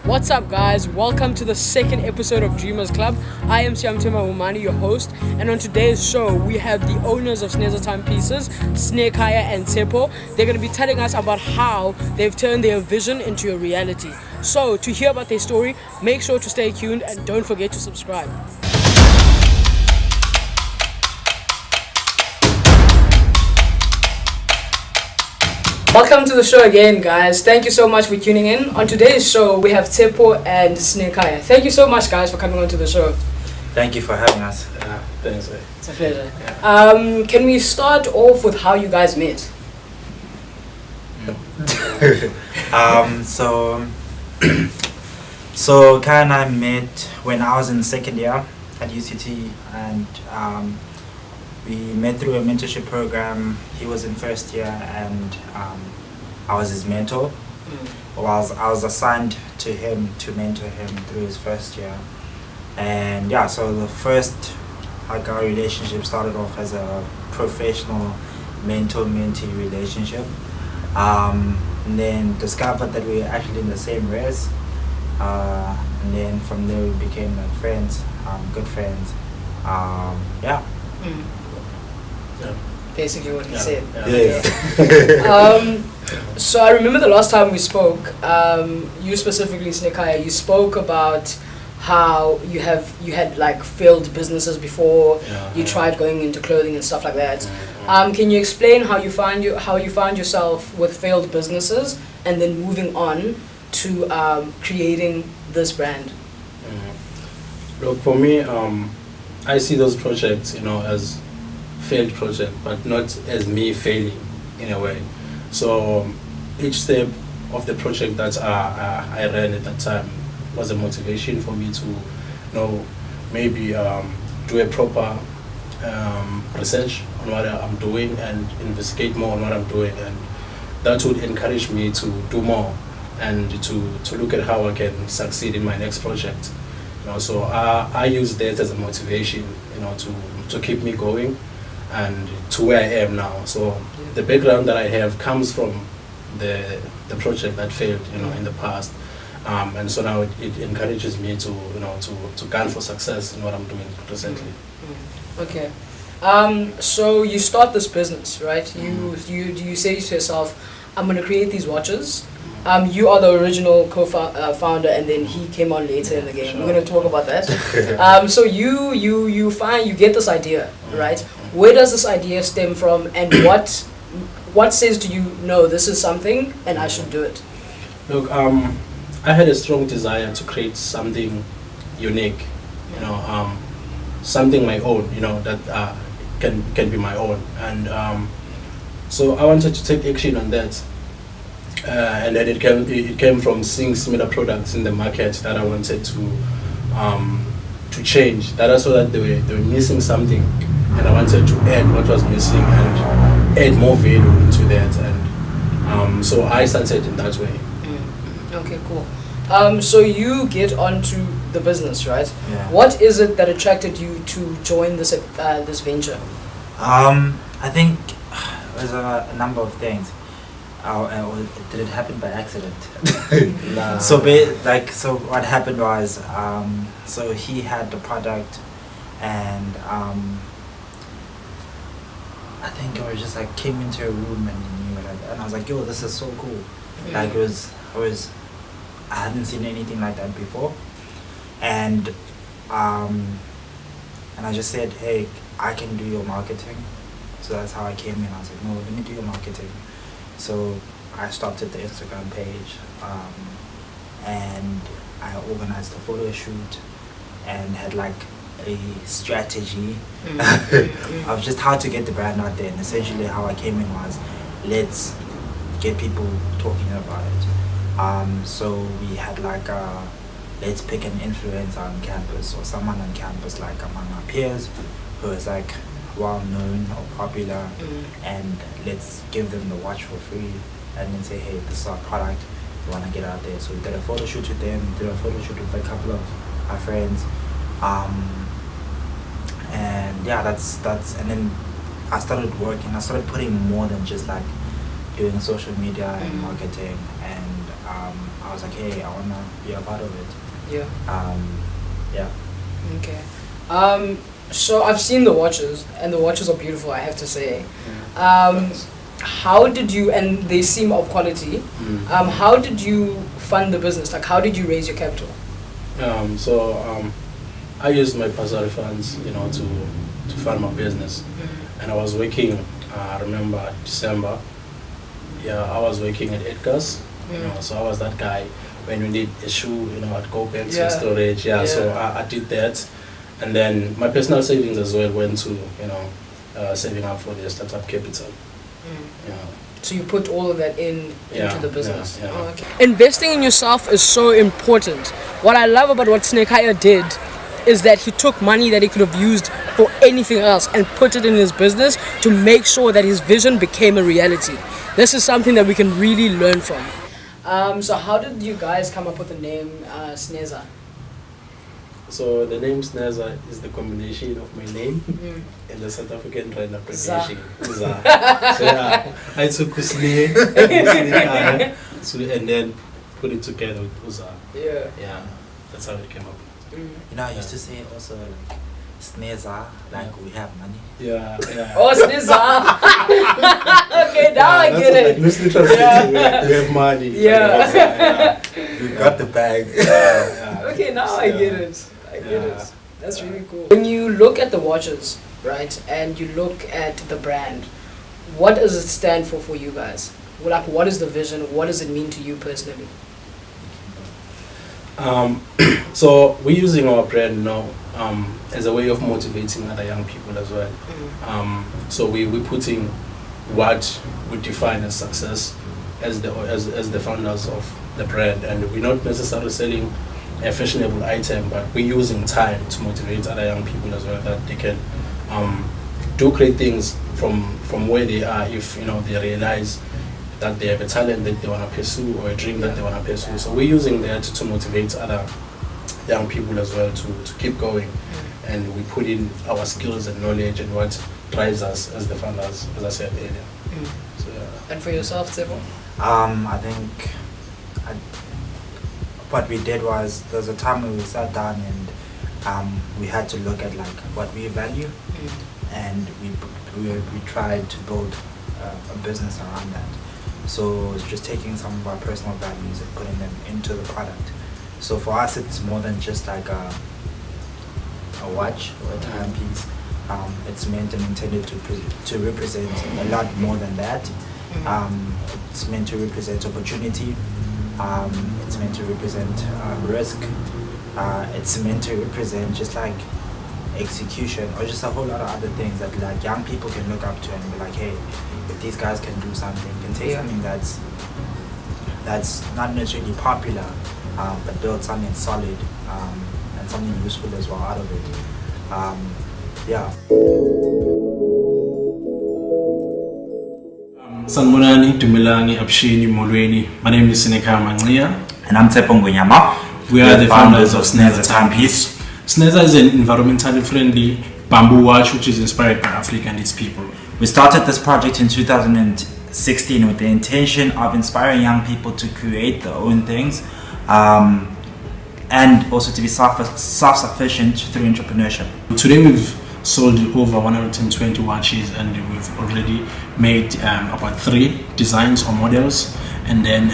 What's up, guys? Welcome to the second episode of Dreamers Club. I am Siyamthemba, Humani, your host, and on today's show we have the owners of Snezar Timepieces, Sinekhaya and Tsepo. They're going to be telling us about how they've turned their vision into a reality. So, to hear about their story, make sure to stay tuned and don't forget to subscribe. Welcome to the show again, guys. Thank you so much for tuning in. On today's show, we have Tsepo and Sinekhaya. Thank you so much, guys, for coming on to the show. Thank you for having us. Thanks. It's a pleasure. Can we start off with how you guys met? So Kai and I met when I was in second year at UCT, and we met through a mentorship program. He was in first year, and I was his mentor. I was assigned to him to mentor him through his first year, and yeah. So the first, our relationship started off as a professional mentor-mentee relationship, and then discovered that we were actually in the same race, and then from there we became like friends, good friends. Yeah. Basically what he said. Yes. So I remember the last time we spoke, you specifically, Sinekhaya, you spoke about how you had like failed businesses before. You tried going into clothing and stuff like that. Can you explain how you found yourself with failed businesses and then moving on to creating this brand? Look, for me, I see those projects, as failed project, but not as me failing in a way. So each step of the project that I ran at that time was a motivation for me to, maybe do a proper research on what I'm doing and investigate more on what I'm doing, and that would encourage me to do more and to look at how I can succeed in my next project. So I use that as a motivation, to keep me going and to where I am now. So the background that I have comes from the project that failed, in the past, and so now it encourages me to gun for success in what I'm doing presently. Okay. So you start this business, right? You say to yourself, I'm going to create these watches. You are the original co-founder, and then he came on later in the game. We're going to talk about that. So you get this idea, right? Where does this idea stem from, and what says to you, no, this is something and I should do it? Look, I had a strong desire to create something unique, something my own, that can be my own, and so I wanted to take action on that. And then it came from seeing similar products in the market that I wanted to change. That I saw that they were missing something, and I wanted to add what was missing and add more value into that. And so I started in that way. Okay, cool. So you get onto the business, right? Yeah. What is it that attracted you to join this venture? I think there's a number of things. Did it happen by accident? Nah. So what happened was, so he had the product, and I think I was just like came into a room and I was like, yo, this is so cool. Like I hadn't seen anything like that before, and I just said, hey, I can do your marketing. So that's how I came in. I was like, no, let me do your marketing. So I started the Instagram page, and I organized a photo shoot and had like a strategy of just how to get the brand out there. And essentially how I came in was, let's get people talking about it. So we had like let's pick an influencer on campus or someone on campus, like among our peers who is like well known or popular, and let's give them the watch for free and then say, hey, this is our product, we want to get out there. So we did a photo shoot with them, did a photo shoot with a couple of our friends, and yeah, that's and then I started working. I started putting more than just like doing social media and marketing, and I was like, hey, I wanna be a part of it. Yeah. Yeah. Okay. So I've seen the watches, and the watches are beautiful, I have to say. How did you, and they seem of quality, how did you fund the business? Like, how did you raise your capital? I used my personal funds, to fund my business. And I was working, I remember December, I was working at Edgar's, so I was that guy when you need a shoe, I'd go back to storage, so I did that. And then my personal savings as well went to, saving up for the startup capital. So you put all of that into the business. Yeah. Oh, okay. Investing in yourself is so important. What I love about what Sinekhaya did is that he took money that he could have used for anything else and put it in his business to make sure that his vision became a reality. This is something that we can really learn from. So how did you guys come up with the name Snezar? So the name Snezar is the combination of my name and the South African brand abbreviation. Za. So I took Usne and then put it together with Uza. Yeah, that's how it came up. I used to say also like Snezar, like we have money. Yeah. Oh, Snezar. Okay, now I get it. Like loosely translated, we have money. Yeah. We got the bag. Okay, now I get it. That's really cool. When you look at the watches, right, and you look at the brand, what does it stand for you guys? Like, what is the vision? What does it mean to you personally? So we're using our brand now as a way of motivating other young people as well. So we're putting what we define as success as the founders of the brand, and we're not necessarily selling a fashionable item, but we're using time to motivate other young people as well, that they can do great things from where they are if they realize that they have a talent that they want to pursue or a dream that they want to pursue. So we're using that to motivate other young people as well to keep going, and we put in our skills and knowledge and what drives us as the founders, as I said earlier. So, And for yourself, Tsepo? I think what we did was, there was a time when we sat down and we had to look at like what we value, and we tried to build a business around that. So it's just taking some of our personal values and putting them into the product. So for us, it's more than just like a watch or a timepiece. It's meant and intended to represent a lot more than that. It's meant to represent opportunity. It's meant to represent risk. It's meant to represent just like execution, or just a whole lot of other things that like young people can look up to and be like, hey, if these guys can do something, can take something that's not necessarily popular, but build something solid and something useful as well out of it. Sanmonani, Dumilangi, Abshini, Molweni. My name is Sinekhaya. And I'm Tsepo and Sinekhaya. We are the founders of Snezar Timepiece. Snezar is an environmentally friendly bamboo watch which is inspired by Africa and its people. We started this project in 2016 with the intention of inspiring young people to create their own things, and also to be self-sufficient through entrepreneurship. Today we've sold over 120 watches, and we've already made about 3 designs or models, and then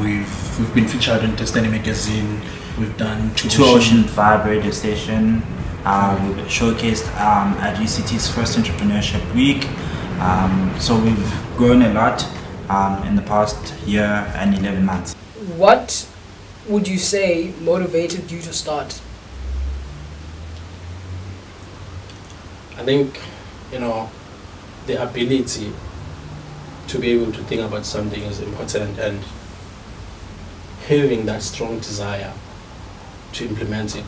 we've been featured in Destiny magazine. We've done Two Ocean Vibe radio station. We've been showcased at UCT's first entrepreneurship week. So we've grown a lot in the past year and 11 months. What would you say motivated you to start? I think, the ability to be able to think about something is important, and having that strong desire to implement it.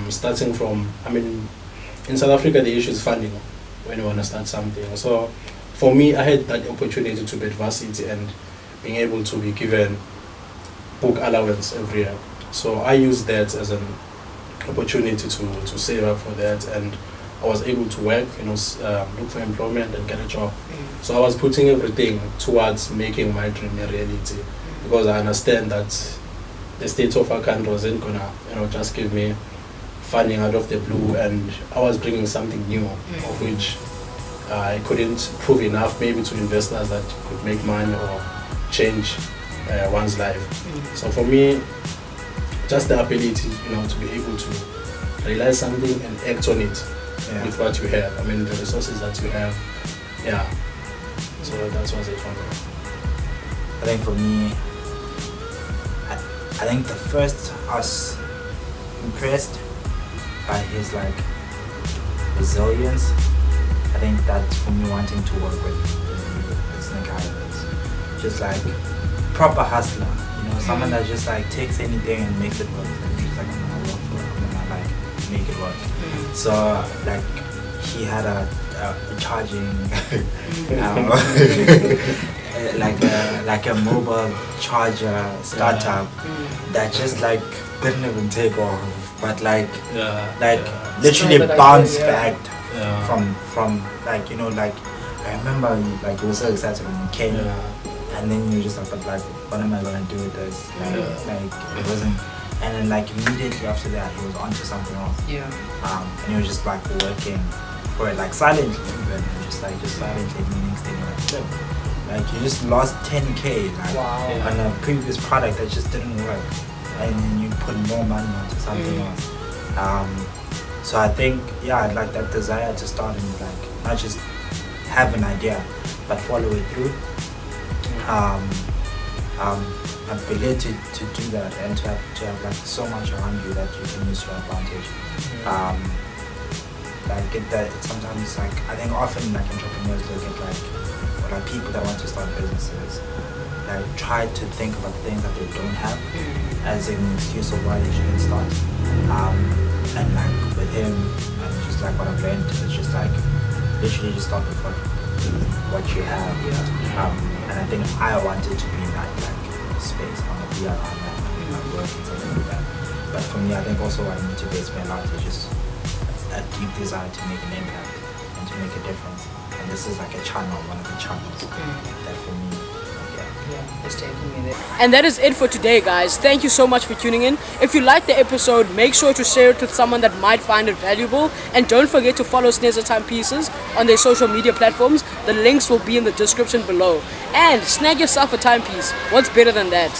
Starting from, in South Africa the issue is funding when you want to start something. So for me, I had that opportunity to be at varsity and being able to be given book allowance every year. So I used that as an opportunity to save up for that, and I was able to work, look for employment and get a job. So I was putting everything towards making my dream a reality, because I understand that the state of our country wasn't gonna, just give me funding out of the blue, and I was bringing something new, of which I couldn't prove enough maybe to investors that could make money or change one's life. So for me, just the ability, to be able to realize something and act on it with what you have. I mean, the resources that you have. Yeah. So that's what it for me. I think for me, I think the first I was impressed by his like resilience. I think that's for me wanting to work with Sinekhaya. It's just like proper hustler, someone that just like takes anything and makes it work. And he's like, I'm gonna work for it, I'm gonna like make it work. So like he had a charging like a mobile charger startup that just like didn't even take off, but literally bounced back from like like I remember like you were so excited when you came and then you just like, but like what am I gonna do with this? Like it wasn't. And then like immediately after that he was onto something else. And he was just like working for it like silently, but just silently meaning staying like you just lost 10k on a previous product that just didn't work, and then you put more money onto something else. So I think like that desire to start and like not just have an idea but follow it through. Ability to do that and to have like so much around you that you can use to advantage. Like get that sometimes like I think often like entrepreneurs look at like people that want to start businesses like try to think about things that they don't have as an excuse of why they shouldn't start. And like with him and just like what I've learned is just like literally just start with what you have. And I think I wanted to be in that like space. I want to be around that, like work and something like that. But for me, I think also what motivates me a lot is just a deep desire to make an impact and to make a difference. And this is like a channel, one of the channels that for me, it's taking me there. And that is it for today, guys. Thank you so much for tuning in. If you liked the episode, make sure to share it with someone that might find it valuable. And don't forget to follow Snezar Timepieces on their social media platforms. The links will be in the description below. And snag yourself a timepiece. What's better than that?